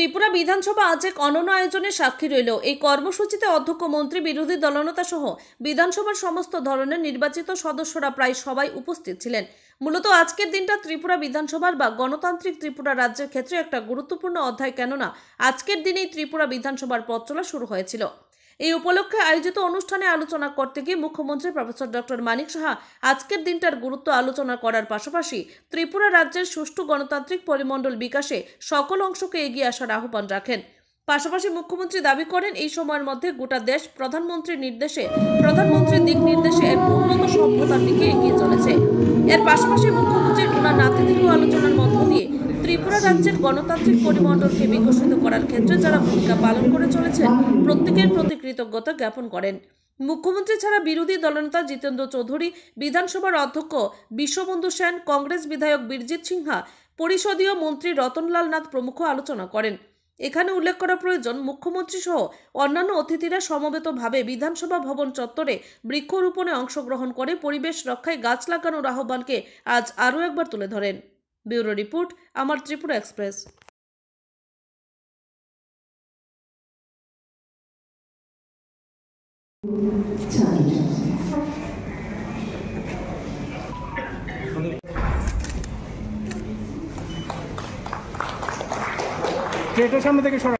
ত্রিপুরা বিধানসভা আজ এক অনন্য আয়োজনের সাক্ষী রইল। এই কর্মসূচিতে অধ্যক্ষ, মন্ত্রী, বিরোধী দলনেতা সহ বিধানসভার সমস্ত ধরনের নির্বাচিত সদস্যরা প্রায় সবাই উপস্থিত ছিলেন। মূলত আজকের দিনটা ত্রিপুরা বিধানসভার বা গণতান্ত্রিক ত্রিপুরা রাজ্যের ক্ষেত্রে একটা গুরুত্বপূর্ণ অধ্যায়, কেননা আজকের দিনেই ত্রিপুরা বিধানসভার পথ চলা শুরু হয়েছিল। এই উপলক্ষে আয়োজিত অনুষ্ঠানে আলোচনা করতে গিয়ে মুখ্যমন্ত্রী প্রফেসর ডক্টর মানিক সাহা আজকের দিনটার গুরুত্ব আলোচনা করার পাশাপাশি ত্রিপুরা রাজ্যের সুষ্ঠু গণতান্ত্রিক পরিমণ্ডল বিকাশে সকল অংশকে এগিয়ে আসার আহ্বান রাখেন। পাশাপাশি মুখ্যমন্ত্রী দাবি করেন, এই সময়ের মধ্যে গোটা দেশ প্রধানমন্ত্রীর দিক নির্দেশে এক উন্নত সভ্যতার দিকে এগিয়ে চলেছে। এর পাশাপাশি মুখ্যমন্ত্রী ওনার নাতিদীর্ঘ আলোচনার মধ্য দিয়ে ত্রিপুরা রাজ্যের গণতান্ত্রিক পরিমণ্ডলকে বিকশিত করার ক্ষেত্রে যারা ভূমিকা পালন করে চলেছেন প্রত্যেকের প্রতি কৃতজ্ঞতা জ্ঞাপন করেন। মুখ্যমন্ত্রী ছাড়া বিরোধী দলনেতা জিতেন্দ্র চৌধুরী, বিধানসভার অধ্যক্ষ বিশ্ববন্ধু সেন, কংগ্রেস বিধায়ক বীরজিৎ সিনহা, পরিষদীয় মন্ত্রী রতনলাল নাথ প্রমুখ আলোচনা করেন। এখানে উল্লেখ করা প্রয়োজন, মুখ্যমন্ত্রী সহ অন্যান্য অতিথিরা সমবেতভাবে বিধানসভা ভবন চত্বরে বৃক্ষরোপণে অংশগ্রহণ করে পরিবেশ রক্ষায় গাছ লাগানোর আহ্বানকে আজ আরও একবার তুলে ধরেন। ব্যুরো রিপোর্ট, আমার ত্রিপুরা এক্সপ্রেস। সামনে থেকে সরা